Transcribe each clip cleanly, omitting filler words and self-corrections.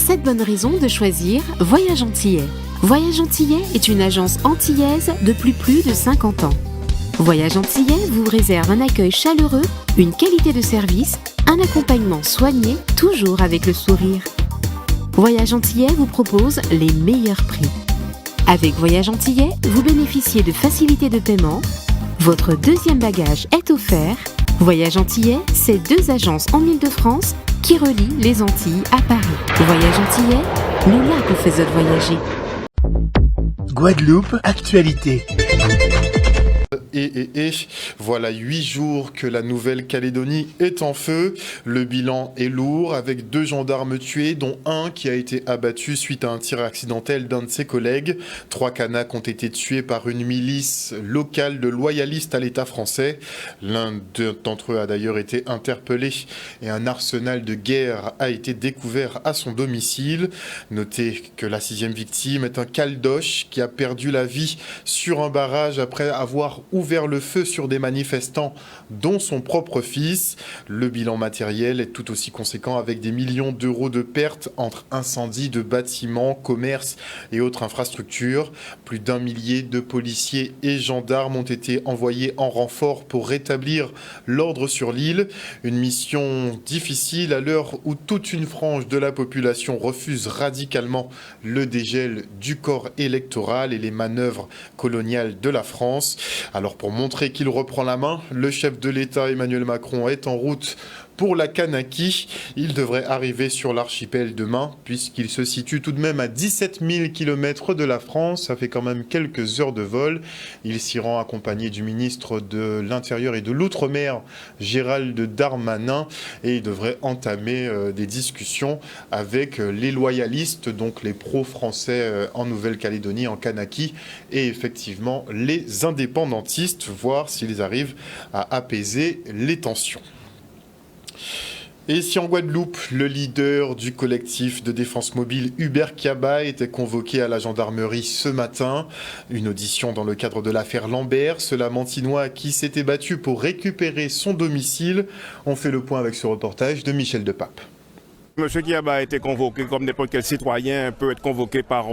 7 bonnes raisons de choisir Voyage Antillais. Voyage Antillais est une agence antillaise depuis plus de 50 ans. Voyage Antillais vous réserve un accueil chaleureux, une qualité de service, un accompagnement soigné, toujours avec le sourire. Voyage Antillais vous propose les meilleurs prix. Avec Voyage Antillais, vous bénéficiez de facilités de paiement. Votre deuxième bagage est offert. Voyage Antillais, c'est 2 agences en Île-de-France qui relient les Antilles à Paris. Voyage Antillais, nous là vous faisons voyager. Guadeloupe, actualité. Voilà 8 jours que la Nouvelle-Calédonie est en feu. Le bilan est lourd avec 2 gendarmes tués, dont un qui a été abattu suite à un tir accidentel d'un de ses collègues. 3 Kanaks ont été tués par une milice locale de loyalistes à l'État français. L'un d'entre eux a d'ailleurs été interpellé et un arsenal de guerre a été découvert à son domicile. Notez que la 6e victime est un Caldoche qui a perdu la vie sur un barrage après avoir ouvert le feu sur des manifestants, dont son propre fils. Le bilan matériel est tout aussi conséquent avec des millions d'euros de pertes entre incendies de bâtiments, commerces et autres infrastructures. Plus d'1 millier de policiers et gendarmes ont été envoyés en renfort pour rétablir l'ordre sur l'île. Une mission difficile à l'heure où toute une frange de la population refuse radicalement le dégel du corps électoral et les manœuvres coloniales de la France. Alors pour montrer qu'il reprend la main, le chef de l'État Emmanuel Macron est en route pour la Kanaky. Il devrait arriver sur l'archipel demain, puisqu'il se situe tout de même à 17 000 km de la France. Ça fait quand même quelques heures de vol. Il s'y rend accompagné du ministre de l'Intérieur et de l'Outre-mer, Gérald Darmanin, et il devrait entamer des discussions avec les loyalistes, donc les pro-français en Nouvelle-Calédonie, en Kanaky, et effectivement les indépendantistes, voir s'ils arrivent à apaiser les tensions. Et si en Guadeloupe, le leader du collectif de défense mobile Hubert Kiaba était convoqué à la gendarmerie ce matin, une audition dans le cadre de l'affaire Lambert, ce Lamantinois qui s'était battu pour récupérer son domicile. On fait le point avec ce reportage de Michel Depape. Monsieur Kiaba a été convoqué comme n'importe quel citoyen peut être convoqué par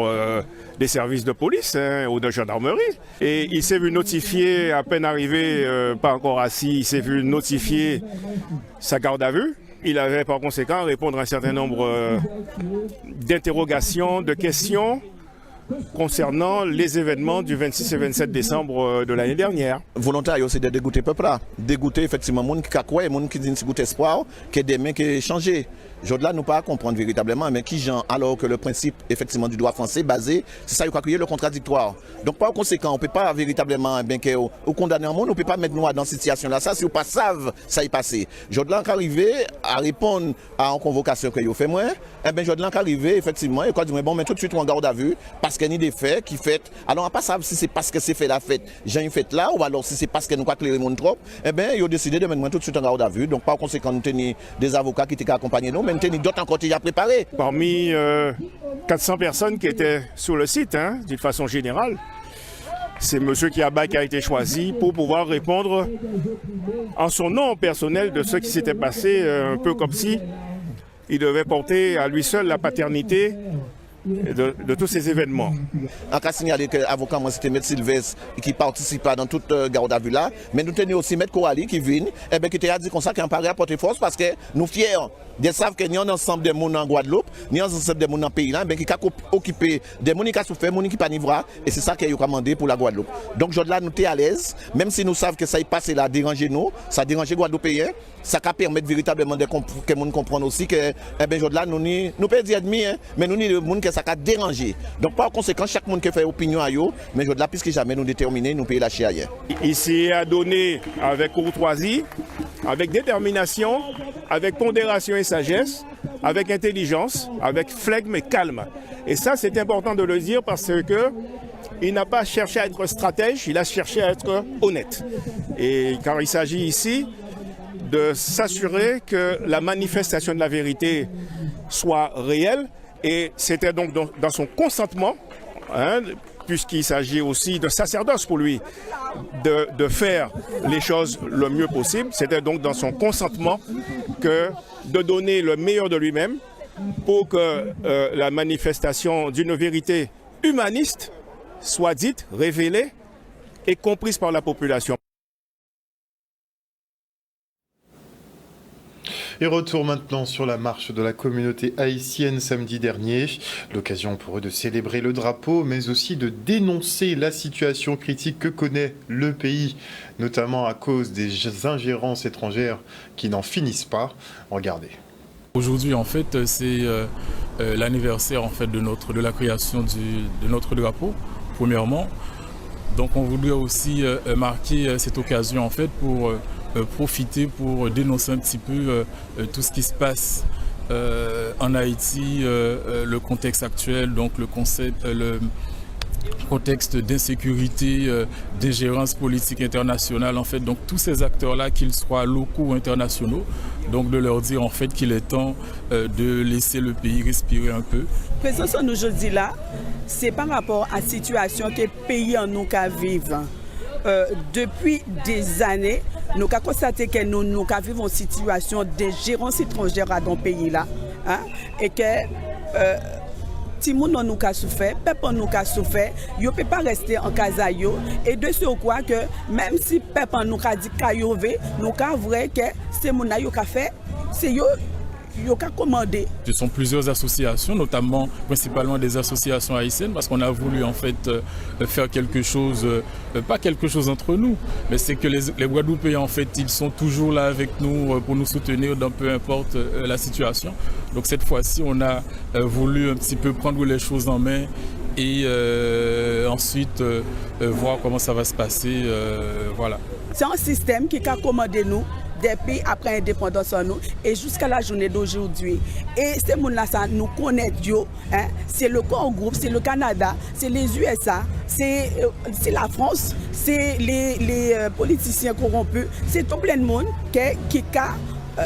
des services de police ou de gendarmerie. Et il s'est vu notifier, à peine arrivé, pas encore assis, il s'est vu notifier sa garde à vue. Il avait par conséquent à répondre à un certain nombre d'interrogations, de questions concernant les événements du 26 et 27 décembre de l'année dernière. Volontaire aussi de dégoûter le peuple là, dégoûter effectivement les gens qui croient, les gens qui disent goûter espoir, que demain qui changé. Je nous pas comprendre véritablement, mais qui gens, alors que le principe effectivement du droit français basé, c'est ça, il faut créer le contradictoire. Donc par conséquent, on ne peut pas véritablement condamner un monde, on ne peut pas mettre nous dans cette situation-là. Ça, si vous pas savent, ça y passé. Jordan arrivé à répondre à une convocation que vous fait moi, Jordan arrivé effectivement, et quoi dit bon, mais tout de suite on garde à vue parce qu'il y a des faits qui fait. Alors on ne pas savoir si c'est parce que c'est fait la fête, j'ai une fête là, ou alors si c'est parce que nous pas clairer mon trop. Ils ont décidé de mettre tout de suite en garde à vue. Donc par conséquent, nous tenons des avocats qui étaient accompagnés nous. Nous avons d'autres encore déjà préparés. Parmi 400 personnes qui étaient sur le site, d'une façon générale, c'est M. Kiaba qui a été choisi pour pouvoir répondre en son nom personnel de ce qui s'était passé, un peu comme si il devait porter à lui seul la paternité de tous ces événements. En cas signalé que l'avocat, moi, c'était M. Sylvestre qui participa dans toute garde à vue là, mais nous tenions aussi M. Corali qui vient, qui a dit comme ça qu'il paraît à porter force parce que nous fiers de savoir que nous avons ensemble de monde en Guadeloupe, nous avons ensemble de monde dans le pays là, qui ont occupé des gens qui ont souffert, des gens qui n'ont pas nivra, et c'est ça qu'il a commandé pour la Guadeloupe. Donc aujourd'hui, nous sommes à l'aise, même si nous savons que ça y passe là, déranger nous, ça dérange les Guadeloupéens, ça peut permettre véritablement que nous comprenions aussi que aujourd'hui, nous pas dire ennemis, mais nous sommes des gens qui ça a dérangé. Donc par conséquent, chaque monde qui fait opinion à eux, mais aujourd'hui, puisque jamais nous déterminés, nous payons la chia ailleurs. Ici à donner avec courtoisie, avec détermination, avec pondération et sagesse, avec intelligence, avec flegme et calme. Et ça, c'est important de le dire parce que il n'a pas cherché à être stratège, il a cherché à être honnête. Et car il s'agit ici de s'assurer que la manifestation de la vérité soit réelle. Et c'était donc dans son consentement, puisqu'il s'agit aussi de sacerdoce pour lui, de faire les choses le mieux possible. C'était donc dans son consentement que de donner le meilleur de lui-même pour que la manifestation d'une vérité humaniste soit dite, révélée et comprise par la population. Et retour maintenant sur la marche de la communauté haïtienne samedi dernier. L'occasion pour eux de célébrer le drapeau, mais aussi de dénoncer la situation critique que connaît le pays, notamment à cause des ingérences étrangères qui n'en finissent pas. Regardez. Aujourd'hui, en fait, c'est l'anniversaire en fait, de la création de notre drapeau, premièrement. Donc on voudrait aussi marquer cette occasion en fait, pour profiter pour dénoncer un petit peu tout ce qui se passe en Haïti, le contexte actuel, donc le contexte d'insécurité, d'ingérence politique internationale, en fait, donc tous ces acteurs-là, qu'ils soient locaux ou internationaux, donc de leur dire en fait qu'il est temps de laisser le pays respirer un peu. La présence nous aujourd'hui là, c'est par rapport à la situation que le pays en nous vivre. Depuis des années, nous avons constaté que nous vivons une situation d'ingérence étrangère dans le pays là, hein, et que si nous avons souffert, peuple nous a souffert, ils ne peut pas rester en casa et de ce quoi que même si peuple nous a dit que nous avons vrai que c'est mon ayo qu'a fait, c'est eux. Ce sont plusieurs associations, notamment principalement des associations haïtiennes, parce qu'on a voulu en fait faire quelque chose, pas quelque chose entre nous, mais c'est que les Guadeloupéens en fait ils sont toujours là avec nous pour nous soutenir dans peu importe la situation. Donc cette fois-ci on a voulu un petit peu prendre les choses en main et ensuite voir comment ça va se passer, voilà. C'est un système qui a commandé nous depuis après l'indépendance en nous et jusqu'à la journée d'aujourd'hui. Et ces gens-là, nous connaissent, hein? C'est le groupe, c'est le Canada, c'est les USA, c'est la France, c'est les politiciens corrompus, c'est tout plein de monde qui a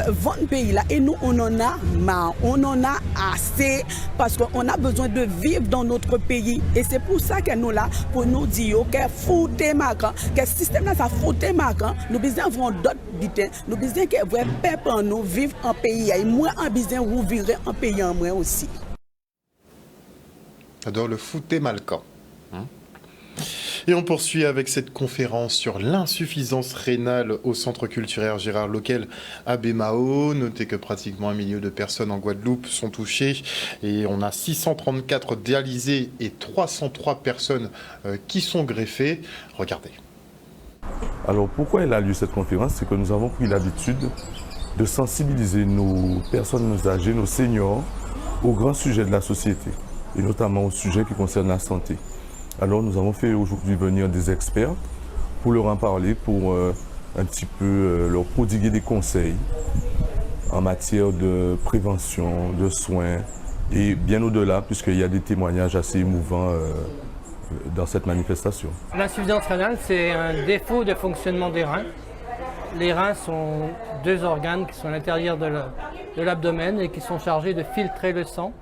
vendu le pays là. Et nous, on en a marre, on en a assez parce qu'on a besoin de vivre dans notre pays. Et c'est pour ça que nous là, pour nous dire que foutez marquant, que le système là, ça foutez marquant, nous besoin avoir d'autres butins, nous besoin que vrai peuple en nous vive en pays. Et moi, en besoin vous vivrez en pays en moi aussi. J'adore le foutez marquant. Et on poursuit avec cette conférence sur l'insuffisance rénale au Centre culturel Gérard Loquel à Bémao. Notez que pratiquement 1 million de personnes en Guadeloupe sont touchées et on a 634 dialysés et 303 personnes qui sont greffées. Regardez. Alors pourquoi elle a lieu cette conférence? C'est que nous avons pris l'habitude de sensibiliser nos personnes âgées, nos seniors, aux grands sujets de la société et notamment aux sujets qui concernent la santé. Alors nous avons fait aujourd'hui venir des experts pour leur en parler, pour un petit peu leur prodiguer des conseils en matière de prévention, de soins et bien au-delà puisqu'il y a des témoignages assez émouvants dans cette manifestation. L'insuffisance rénale, c'est un défaut de fonctionnement des reins. Les reins sont 2 organes qui sont à l'intérieur de l'abdomen et qui sont chargés de filtrer le sang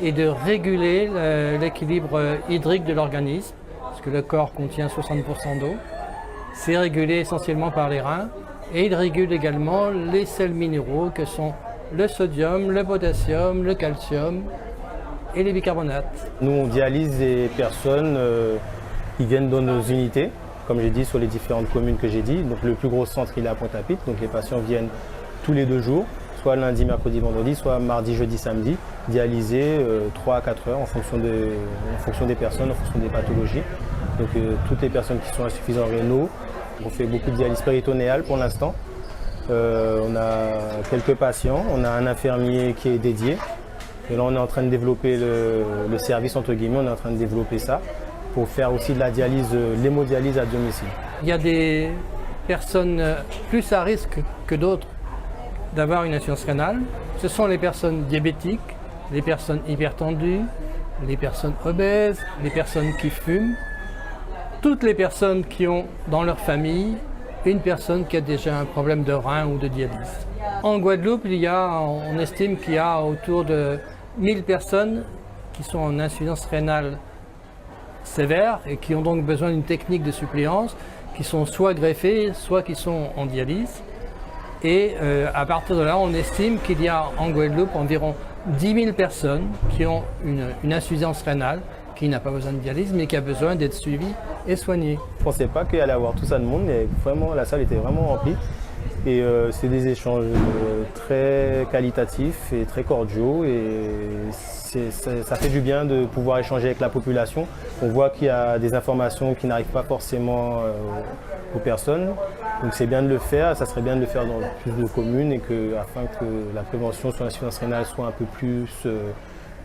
et de réguler l'équilibre hydrique de l'organisme, parce que le corps contient 60% d'eau. C'est régulé essentiellement par les reins et il régule également les sels minéraux que sont le sodium, le potassium, le calcium et les bicarbonates. Nous, on dialyse des personnes qui viennent dans nos unités, comme j'ai dit, sur les différentes communes que j'ai dit. Donc le plus gros centre, il est à Pointe-à-Pitre, donc les patients viennent tous les 2 jours, soit lundi, mercredi, vendredi, soit mardi, jeudi, samedi, dialysés 3 à 4 heures en fonction des personnes, en fonction des pathologies. Donc toutes les personnes qui sont insuffisants rénaux, on fait beaucoup de dialyse péritonéale pour l'instant. On a quelques patients, on a un infirmier qui est dédié. Et là on est en train de développer le service entre guillemets, on est en train de développer ça pour faire aussi de la dialyse, l'hémodialyse à domicile. Il y a des personnes plus à risque que d'autres d'avoir une insuffisance rénale. Ce sont les personnes diabétiques, les personnes hypertendues, les personnes obèses, les personnes qui fument, toutes les personnes qui ont dans leur famille une personne qui a déjà un problème de rein ou de dialyse. En Guadeloupe, on estime qu'il y a autour de 1000 personnes qui sont en insuffisance rénale sévère et qui ont donc besoin d'une technique de suppléance, qui sont soit greffées, soit qui sont en dialyse. Et à partir de là, on estime qu'il y a en Guadeloupe environ 10 000 personnes qui ont une insuffisance rénale, qui n'a pas besoin de dialyse, mais qui a besoin d'être suivie et soignée. Je ne pensais pas qu'il allait y avoir tout ça de monde, mais vraiment, la salle était vraiment remplie. Et c'est des échanges très qualitatifs et très cordiaux. Et ça fait du bien de pouvoir échanger avec la population. On voit qu'il y a des informations qui n'arrivent pas forcément aux personnes. Donc c'est bien de le faire, ça serait bien de le faire dans plus de communes et afin que la prévention sur l'insuffisance rénale soit un peu plus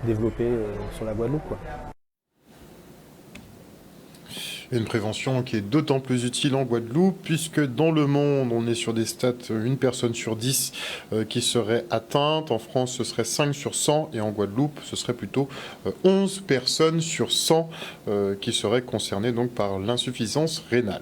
développée sur la Guadeloupe, quoi. Une prévention qui est d'autant plus utile en Guadeloupe, puisque dans le monde, on est sur des stats, 1 personne sur 10 qui serait atteinte. En France, ce serait 5 sur 100, et en Guadeloupe, ce serait plutôt 11 personnes sur 100 qui seraient concernées donc par l'insuffisance rénale.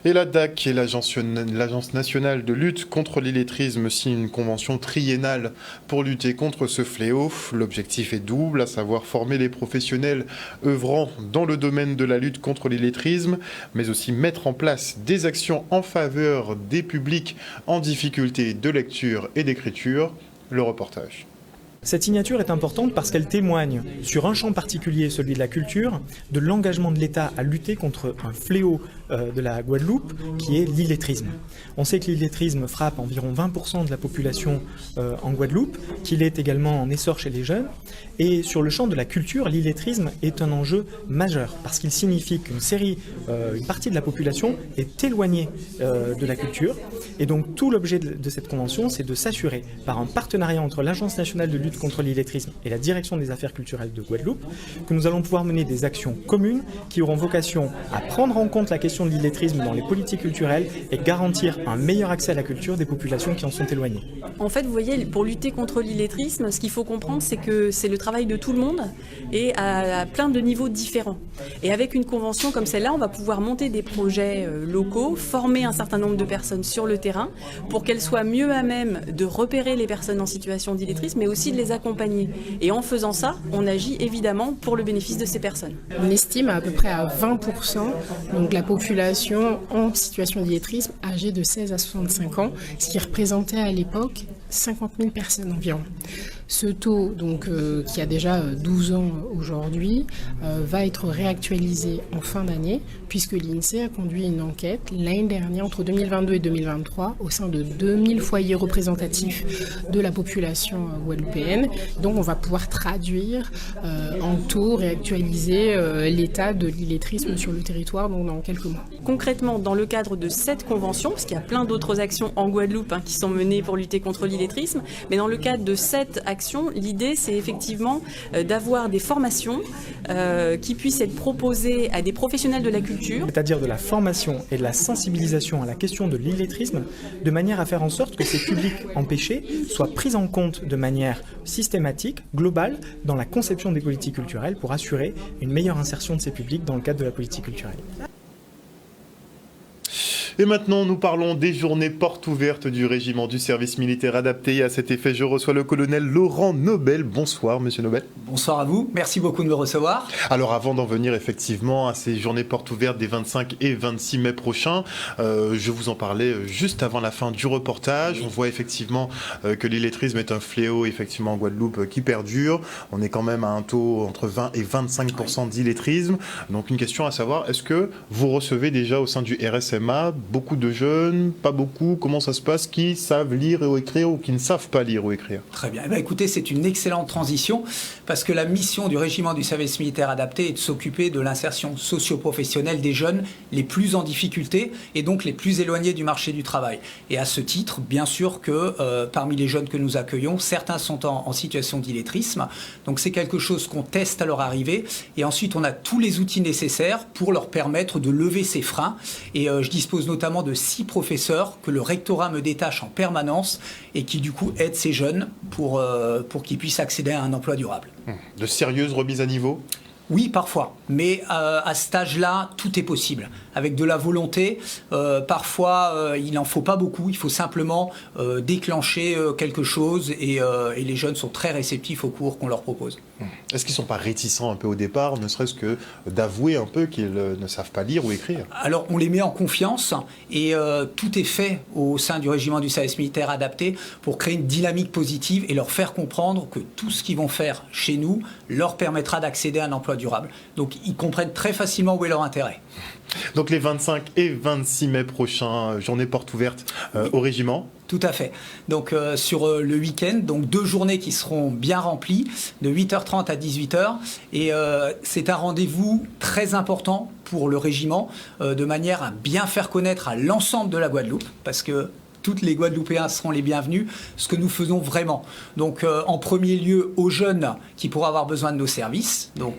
Et la DAC, qui est l'Agence nationale de lutte contre l'illettrisme, signe une convention triennale pour lutter contre ce fléau. L'objectif est double, à savoir former les professionnels œuvrant dans le domaine de la lutte contre l'illettrisme, mais aussi mettre en place des actions en faveur des publics en difficulté de lecture et d'écriture. Le reportage. Cette signature est importante parce qu'elle témoigne, sur un champ particulier, celui de la culture, de l'engagement de l'État à lutter contre un fléau de la Guadeloupe, qui est l'illettrisme. On sait que l'illettrisme frappe environ 20% de la population en Guadeloupe, qu'il est également en essor chez les jeunes. Et sur le champ de la culture, l'illettrisme est un enjeu majeur, parce qu'il signifie une partie de la population est éloignée de la culture. Et donc tout l'objet de cette convention, c'est de s'assurer, par un partenariat entre l'Agence nationale de lutte contre l'illettrisme et la Direction des affaires culturelles de Guadeloupe, que nous allons pouvoir mener des actions communes qui auront vocation à prendre en compte la question de l'illettrisme dans les politiques culturelles et garantir un meilleur accès à la culture des populations qui en sont éloignées. En fait, vous voyez, pour lutter contre l'illettrisme, ce qu'il faut comprendre, c'est que c'est le travail de tout le monde et à plein de niveaux différents. Et avec une convention comme celle-là, on va pouvoir monter des projets locaux, former un certain nombre de personnes sur le terrain pour qu'elles soient mieux à même de repérer les personnes en situation d'illettrisme, mais aussi de les accompagner. Et en faisant ça, on agit évidemment pour le bénéfice de ces personnes. On estime à peu près à 20% donc la population en situation d'illettrisme âgée de 16 à 65 ans, ce qui représentait à l'époque 50 000 personnes environ. Ce taux, donc, qui a déjà 12 ans aujourd'hui, va être réactualisé en fin d'année, puisque l'INSEE a conduit une enquête l'année dernière, entre 2022 et 2023, au sein de 2000 foyers représentatifs de la population guadeloupéenne. Donc on va pouvoir traduire en taux, réactualiser l'état de l'illettrisme sur le territoire donc, dans quelques mois. Concrètement, dans le cadre de cette convention, parce qu'il y a plein d'autres actions en Guadeloupe qui sont menées pour lutter contre l'illettrisme, mais dans le cadre de cette action, l'idée c'est effectivement d'avoir des formations qui puissent être proposées à des professionnels de la culture. C'est-à-dire de la formation et de la sensibilisation à la question de l'illettrisme, de manière à faire en sorte que ces publics empêchés soient pris en compte de manière systématique, globale, dans la conception des politiques culturelles pour assurer une meilleure insertion de ces publics dans le cadre de la politique culturelle. Et maintenant, nous parlons des journées portes ouvertes du régiment du service militaire adapté. À cet effet, je reçois le colonel Laurent Nobel. Bonsoir, monsieur Nobel. Bonsoir à vous. Merci beaucoup de me recevoir. Alors, avant d'en venir effectivement à ces journées portes ouvertes des 25 et 26 mai prochains, je vous en parlais juste avant la fin du reportage. On voit effectivement que l'illettrisme est un fléau effectivement en Guadeloupe qui perdure. On est quand même à un taux entre 20 et 25% d'illettrisme. Donc, une question à savoir, est-ce que vous recevez déjà au sein du RSMA beaucoup de jeunes, pas beaucoup, comment ça se passe, qui savent lire ou écrire ou qui ne savent pas lire ou écrire? Très bien. Eh bien, écoutez, c'est une excellente transition parce que la mission du régiment du service militaire adapté est de s'occuper de l'insertion socio-professionnelle des jeunes les plus en difficulté et donc les plus éloignés du marché du travail. Et à ce titre, bien sûr que parmi les jeunes que nous accueillons, certains sont en situation d'illettrisme. Donc c'est quelque chose qu'on teste à leur arrivée et ensuite on a tous les outils nécessaires pour leur permettre de lever ces freins. Et je dispose notamment de 6 professeurs que le rectorat me détache en permanence et qui du coup aident ces jeunes pour qu'ils puissent accéder à un emploi durable. De sérieuses remises à niveau ? Oui, parfois. Mais à cet âge-là, tout est possible. Avec de la volonté, parfois, il n'en faut pas beaucoup. Il faut simplement déclencher quelque chose et les jeunes sont très réceptifs aux cours qu'on leur propose. Est-ce qu'ils ne sont pas réticents un peu au départ, ne serait-ce que d'avouer un peu qu'ils ne savent pas lire ou écrire? Alors, on les met en confiance et tout est fait au sein du régiment du service militaire adapté pour créer une dynamique positive et leur faire comprendre que tout ce qu'ils vont faire chez nous leur permettra d'accéder à un emploi durable. Donc ils comprennent très facilement où est leur intérêt. Donc les 25 et 26 mai prochains, journée porte ouverte au régiment. Tout à fait. Donc sur le week-end, donc 2 journées qui seront bien remplies, de 8h30 à 18h. Et c'est un rendez-vous très important pour le régiment, de manière à bien faire connaître à l'ensemble de la Guadeloupe, parce que toutes les Guadeloupéens seront les bienvenus, ce que nous faisons vraiment. Donc en premier lieu aux jeunes qui pourraient avoir besoin de nos services, donc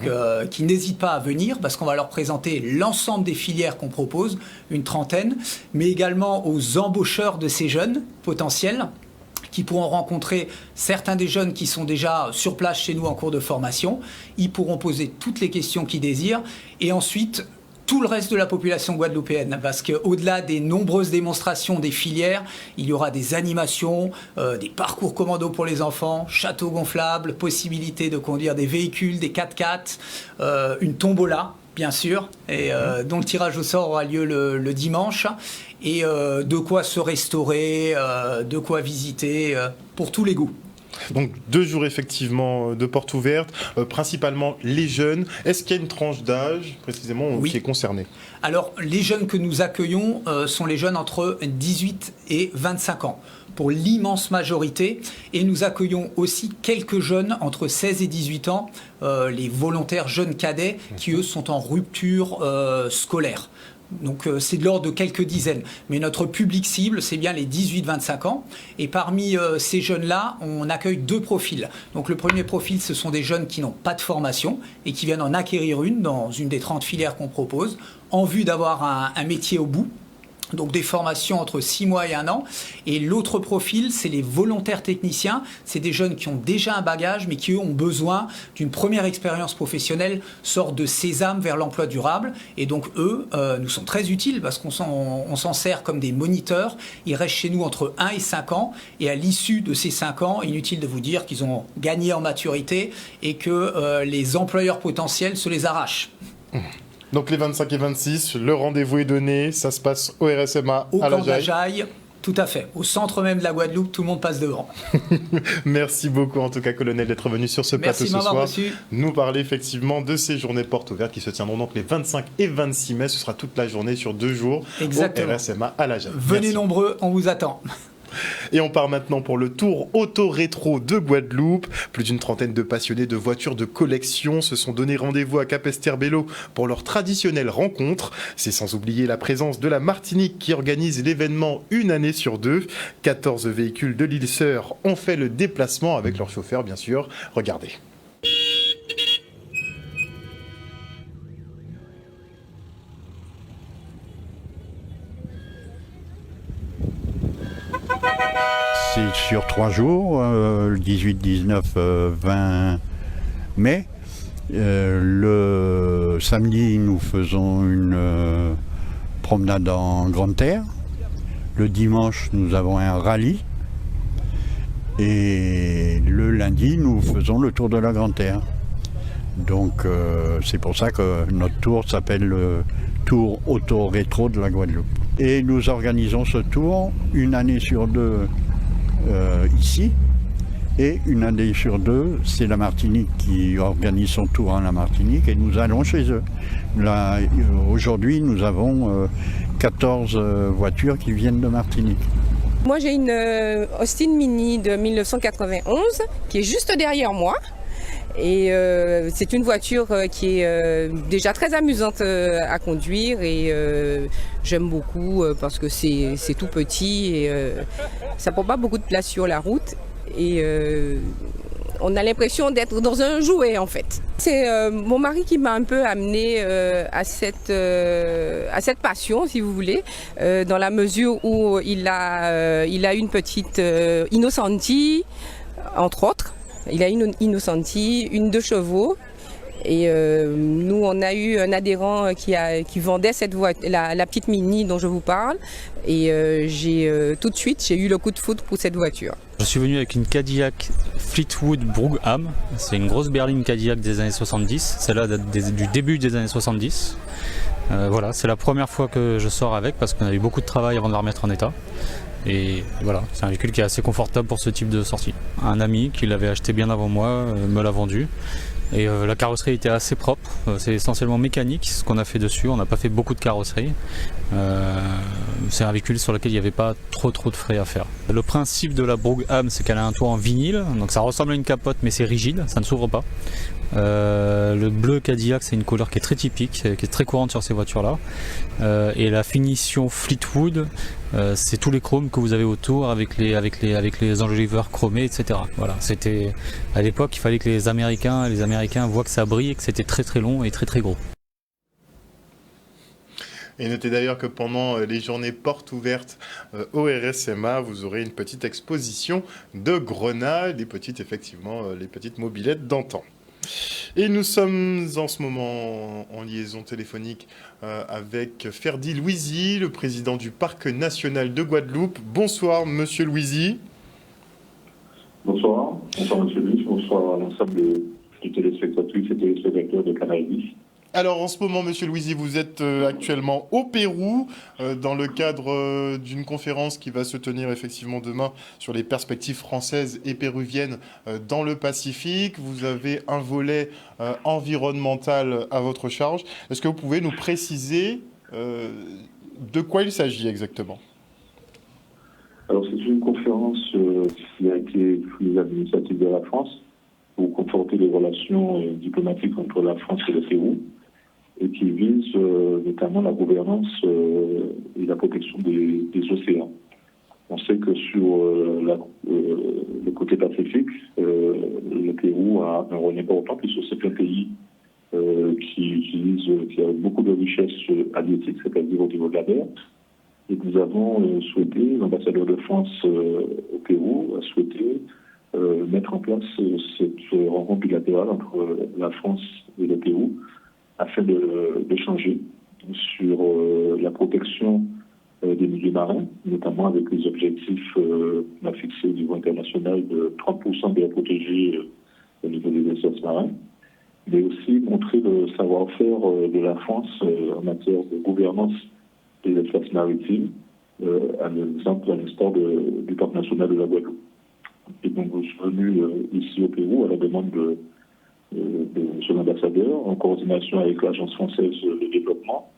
qui n'hésitent pas à venir parce qu'on va leur présenter l'ensemble des filières qu'on propose, une trentaine, mais également aux embaucheurs de ces jeunes potentiels qui pourront rencontrer certains des jeunes qui sont déjà sur place chez nous en cours de formation. Ils pourront poser toutes les questions qu'ils désirent et ensuite tout le reste de la population guadeloupéenne, parce qu'au-delà des nombreuses démonstrations des filières, il y aura des animations, des parcours commando pour les enfants, châteaux gonflables, possibilité de conduire des véhicules, des 4x4, une tombola, bien sûr, et dont le tirage au sort aura lieu le dimanche, et de quoi se restaurer, de quoi visiter, pour tous les goûts. Donc 2 jours effectivement de porte ouverte, principalement les jeunes. Est-ce qu'il y a une tranche d'âge précisément qui est concernée? Alors les jeunes que nous accueillons sont les jeunes entre 18 et 25 ans pour l'immense majorité, et nous accueillons aussi quelques jeunes entre 16 et 18 ans, les volontaires jeunes cadets qui eux sont en rupture scolaire. Donc c'est de l'ordre de quelques dizaines. Mais notre public cible, c'est bien les 18-25 ans. Et parmi ces jeunes-là, on accueille 2 profils. Donc le premier profil, ce sont des jeunes qui n'ont pas de formation et qui viennent en acquérir une dans une des 30 filières qu'on propose, en vue d'avoir un métier au bout. Donc des formations entre 6 mois et 1 an. Et l'autre profil, c'est les volontaires techniciens. C'est des jeunes qui ont déjà un bagage, mais qui eux ont besoin d'une première expérience professionnelle, sorte de sésame vers l'emploi durable. Et donc eux nous sont très utiles parce qu'on s'en sert comme des moniteurs. Ils restent chez nous entre 1 et 5 ans. Et à l'issue de ces 5 ans, inutile de vous dire qu'ils ont gagné en maturité et que les employeurs potentiels se les arrachent. Donc les 25 et 26, le rendez-vous est donné, ça se passe au RSMA au à la camp d'Ajaï. Tout à fait, au centre même de la Guadeloupe, tout le monde passe devant. Merci beaucoup en tout cas, colonel, d'être venu sur ce plateau ce soir. Nous parler effectivement de ces journées portes ouvertes qui se tiendront donc les 25 et 26 mai. Ce sera toute la journée sur 2 jours. Exactement. Au RSMA à la Jaï. Venez nombreux, on vous attend. Et on part maintenant pour le tour auto-rétro de Guadeloupe. Plus d'une trentaine de passionnés de voitures de collection se sont donné rendez-vous à Capesterre-Belle-Eau pour leur traditionnelle rencontre. C'est sans oublier la présence de la Martinique qui organise l'événement une année sur 2. 14 véhicules de l'île Sœur ont fait le déplacement avec leur chauffeur, bien sûr. Regardez. C'est sur 3 jours, le 18, 19, 20 mai. Le samedi, nous faisons une promenade en Grande Terre. Le dimanche, nous avons un rallye. Et le lundi, nous faisons le tour de la Grande Terre. Donc c'est pour ça que notre tour s'appelle le Tour Auto-Rétro de la Guadeloupe. Et nous organisons ce tour une année sur 2 ici, et une année sur 2, c'est la Martinique qui organise son tour en la Martinique, et nous allons chez eux. Là, aujourd'hui, nous avons 14 voitures qui viennent de Martinique. Moi, j'ai une Austin Mini de 1991 qui est juste derrière moi. Et c'est une voiture qui est déjà très amusante à conduire et j'aime beaucoup parce que c'est tout petit et ça prend pas beaucoup de place sur la route et on a l'impression d'être dans un jouet en fait. C'est mon mari qui m'a un peu amené à cette passion, si vous voulez, dans la mesure où il a une petite Innocenti, entre autres. Il a une Innocenti, une 2 chevaux Et nous, on a eu un adhérent qui vendait cette voiture, la petite Mini dont je vous parle. Et tout de suite, j'ai eu le coup de foudre pour cette voiture. Je suis venu avec une Cadillac Fleetwood Brougham. C'est une grosse berline Cadillac des années 70. Celle-là date du début des années 70. Voilà, c'est la première fois que je sors avec parce qu'on a eu beaucoup de travail avant de la remettre en état. Et voilà, c'est un véhicule qui est assez confortable pour ce type de sortie. Un ami qui l'avait acheté bien avant moi me l'a vendu. Et la carrosserie était assez propre, c'est essentiellement mécanique ce qu'on a fait dessus, on n'a pas fait beaucoup de carrosserie. C'est un véhicule sur lequel il n'y avait pas trop de frais à faire. Le principe de la Brougham, c'est qu'elle a un toit en vinyle, donc ça ressemble à une capote mais c'est rigide, ça ne s'ouvre pas. Le bleu Cadillac, c'est une couleur qui est très typique, qui est très courante sur ces voitures-là. Et la finition Fleetwood, c'est tous les chromes que vous avez autour avec les enjoliveurs chromés, etc. Voilà, c'était à l'époque, il fallait que les Américains voient que ça brille et que c'était très long et très gros. Et notez d'ailleurs que pendant les journées portes ouvertes au RSMA, vous aurez une petite exposition de grenades, les petites mobylettes d'antan. Et nous sommes en ce moment en liaison téléphonique avec Ferdi Louisy, le président du Parc national de Guadeloupe. Bonsoir, monsieur Louisy. Bonsoir monsieur Louisy, bonsoir à l'ensemble des téléspectatrices et téléspectateurs de Canal 10. Alors en ce moment, monsieur Louisy, vous êtes actuellement au Pérou dans le cadre d'une conférence qui va se tenir effectivement demain sur les perspectives françaises et péruviennes dans le Pacifique. Vous avez un volet environnemental à votre charge. Est-ce que vous pouvez nous préciser de quoi il s'agit exactement ? Alors c'est une conférence qui a été prise à l'initiative de la France pour conforter les relations diplomatiques entre la France et le Pérou, et qui vise notamment la gouvernance et la protection des océans. On sait que sur le côté pacifique, le Pérou a un rôle important puisque c'est un pays qui a beaucoup de richesses halieutiques, c'est-à-dire au niveau de la mer. Et nous avons souhaité, l'ambassadeur de France au Pérou a souhaité mettre en place cette rencontre bilatérale entre la France et le Pérou afin d'échanger sur la protection des milieux marins, notamment avec les objectifs qu'on a fixés au niveau international de 30% d'air protégés au niveau des espaces marins, mais aussi montrer le savoir-faire de la France en matière de gouvernance des espaces maritimes, à l'instar du Parc national de la Guadeloupe. Et donc, je suis venu ici au Pérou à la demande de son ambassadeur, en coordination avec l'Agence française de développement,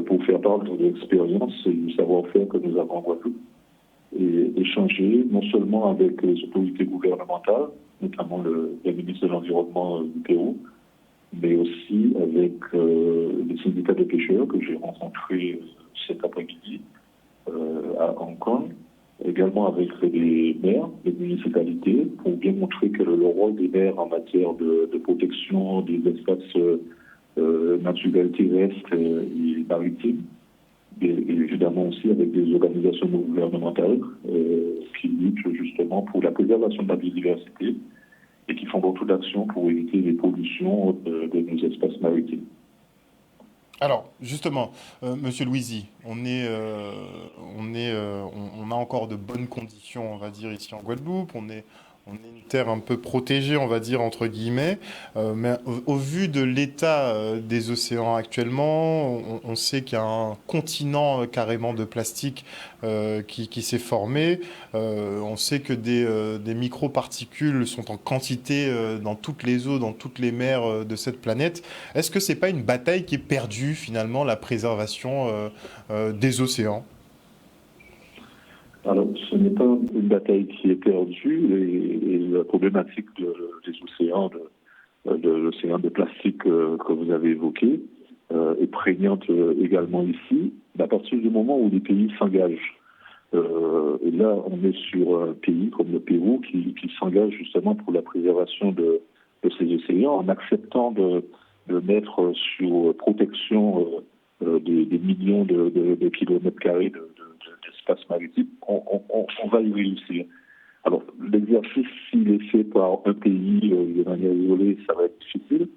pour faire part de l'expérience et du savoir-faire que nous avons en Guadeloupe, et échanger non seulement avec les autorités gouvernementales, notamment le ministre de l'Environnement du Pérou, mais aussi avec les syndicats de pêcheurs que j'ai rencontrés cet après-midi à Hong Kong, également avec les maires, les municipalités, pour bien montrer que le rôle des maires en matière de protection des espaces naturels terrestres et maritimes, et évidemment aussi avec des organisations non gouvernementales qui luttent justement pour la préservation de la biodiversité et qui font beaucoup d'actions pour éviter les pollutions de nos espaces maritimes. Alors, justement, monsieur Louisy, on a encore de bonnes conditions, on va dire, ici en Guadeloupe. On est une terre un peu protégée, on va dire, entre guillemets. Mais au vu de l'état des océans actuellement, on sait qu'il y a un continent carrément de plastique qui s'est formé. On sait que des microparticules sont en quantité dans toutes les eaux, dans toutes les mers de cette planète. Est-ce que c'est pas une bataille qui est perdue, finalement, la préservation des océans ? Alors, ce n'est pas une bataille qui est perdue, et la problématique des océans, de l'océan de plastique que vous avez évoqué, est prégnante également ici, à partir du moment où les pays s'engagent. Et là, on est sur un pays comme le Pérou qui s'engage justement pour la préservation de ces océans en acceptant de mettre sur protection des millions de kilomètres carrés d'espace maritime. On va y réussir. Alors, l'exercice, s'il est fait par un pays de manière isolée, ça va être difficile,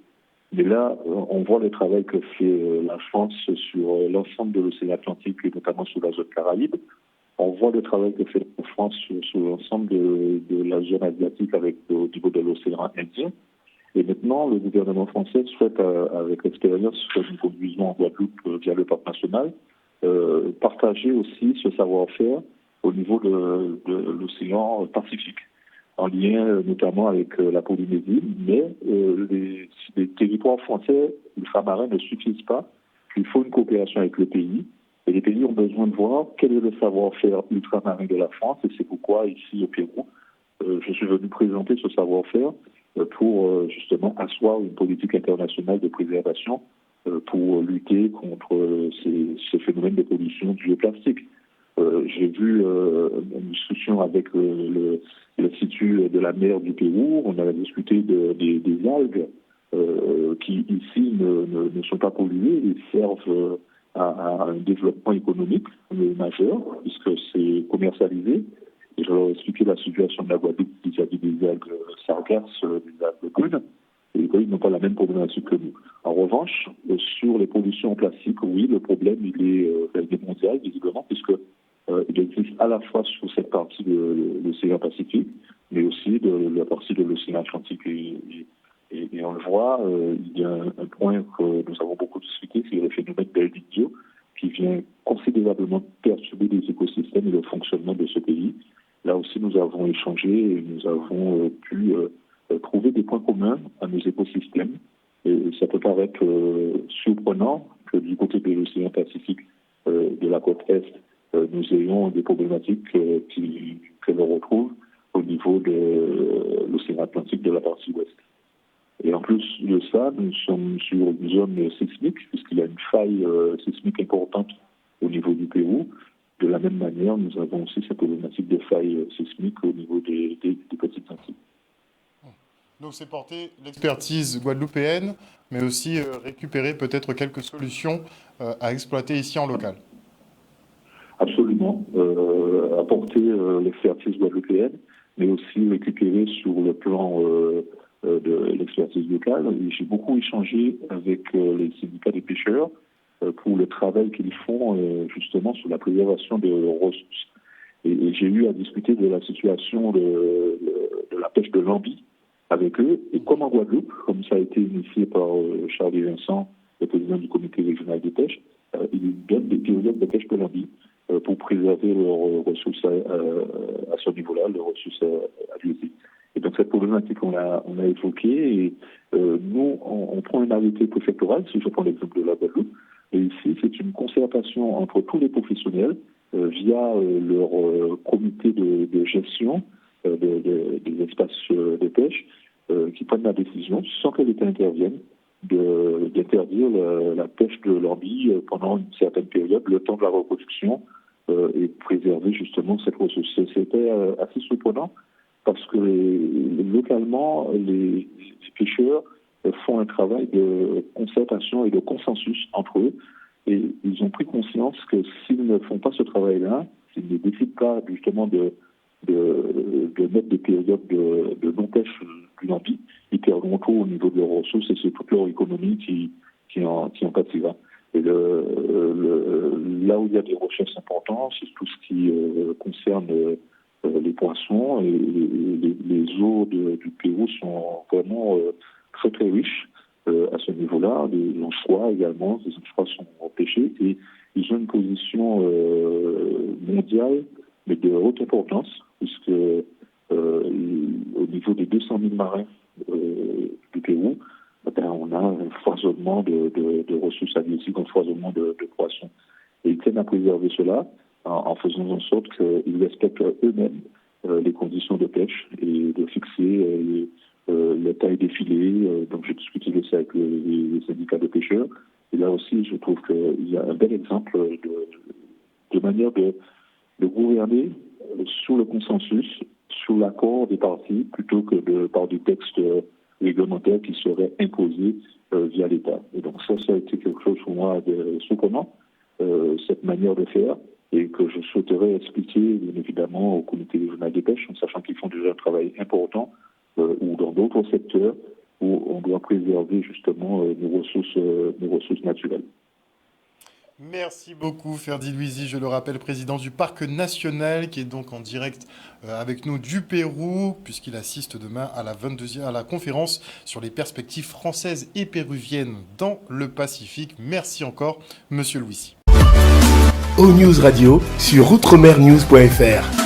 Mais là, on voit le travail que fait la France sur l'ensemble de l'océan Atlantique et notamment sur la zone Caraïbe. On voit le travail que fait la France sur l'ensemble de la zone asiatique au niveau de l'océan Indien. Et maintenant, le gouvernement français souhaite, avec l'expérience que nous conduisons en Guadeloupe via le parc national, partager aussi ce savoir-faire au niveau de l'océan Pacifique, en lien notamment avec la Polynésie. Mais les territoires français ultramarins ne suffisent pas. Il faut une coopération avec le pays. Et les pays ont besoin de voir quel est le savoir-faire ultramarin de la France. Et c'est pourquoi, ici au Pérou, je suis venu présenter ce savoir-faire pour justement asseoir une politique internationale de préservation pour lutter contre ces phénomènes de pollution due au plastique. J'ai vu une discussion avec l'Institut de la mer du Pérou. On a discuté des algues qui ici ne sont pas polluées et servent à un développement économique majeur puisque c'est commercialisé. Et je leur ai expliqué la situation de la Guadeloupe vis-à-vis des algues sargasses, des algues brunes. Et ils n'ont pas la même problématique que nous. En revanche, sur les pollutions en plastique, oui, le problème il est mondial, visiblement, puisque il existe à la fois sur cette partie de l'océan Pacifique, mais aussi de la partie de l'océan Atlantique. Et on le voit, il y a un point que nous avons beaucoup discuté, c'est le phénomène d'El Niño, qui vient considérablement perturber les écosystèmes et le fonctionnement de ce pays. Là aussi, nous avons échangé et nous avons pu trouver des points communs à nos écosystèmes. Et ça peut paraître surprenant que du côté de l'océan Pacifique, de la côte Est, nous ayons des problématiques que l'on retrouve au niveau de l'océan Atlantique de la partie Ouest. Et en plus de ça, nous sommes sur une zone sismique, puisqu'il y a une faille sismique importante au niveau du Pérou. De la même manière, nous avons aussi cette problématique de faille sismique au niveau des petites Antilles. Donc c'est porter l'expertise guadeloupéenne, mais aussi récupérer peut-être quelques solutions à exploiter ici en local. Absolument. Apporter l'expertise guadeloupéenne, mais aussi récupérer sur le plan de l'expertise locale. Et j'ai beaucoup échangé avec les syndicats des pêcheurs pour le travail qu'ils font justement sur la préservation des ressources. Et j'ai eu à discuter de la situation de la pêche de l'ambi avec eux. Et comme en Guadeloupe, comme ça a été initié par Charles Vincent, le président du comité régional des pêches, ils donnent des périodes de pêche de l'ambi pour préserver leurs ressources à ce niveau-là, leurs ressources halieutiques. Et donc cette problématique, on a évoqué. Et nous, on prend une arrêté préfectorale, si je prends l'exemple de la Guadeloupe. Et ici, c'est une concertation entre tous les professionnels via leur comité de gestion des espaces de pêche qui prennent la décision, sans que l'État intervienne, d'interdire la pêche de l'ambi pendant une certaine période, le temps de la reproduction, et préserver justement cette ressource. C'était assez surprenant parce que localement, les pêcheurs font un travail de concertation et de consensus entre eux, et ils ont pris conscience que s'ils ne font pas ce travail-là, s'ils ne décident pas justement de mettre des périodes de non-pêche du lambi, ils perdront tout au niveau de leurs ressources et c'est toute leur économie qui en pâtira. Et là où il y a des recherches importantes, c'est tout ce qui concerne les poissons, et les eaux du Pérou sont vraiment très très riches à ce niveau-là. Les anchois également, les anchois sont pêchés et ils ont une position mondiale, mais de haute importance, puisque au niveau des 200 000 marins du Pérou, on a un foisonnement de ressources halieutiques, un foisonnement de poissons. Et ils tiennent à préserver cela en faisant en sorte qu'ils respectent eux-mêmes les conditions de pêche et de fixer la taille des filets. Donc j'ai discuté de ça avec les syndicats de pêcheurs. Et là aussi, je trouve qu'il y a un bel exemple de manière de gouverner sous le consensus, sous l'accord des parties, plutôt que par des textes réglementaires qui seraient imposés via l'État. Et donc ça a été quelque chose pour moi de surprenant, cette manière de faire, et que je souhaiterais expliquer, bien évidemment, au comité régional des pêches, en sachant qu'ils font déjà un travail important, ou dans d'autres secteurs, où on doit préserver justement nos ressources naturelles. Merci beaucoup Ferdi Louisi, je le rappelle, président du Parc National, qui est donc en direct avec nous du Pérou, puisqu'il assiste demain à la conférence sur les perspectives françaises et péruviennes dans le Pacifique. Merci encore, monsieur Louisi. O-News Radio sur outremernews.fr.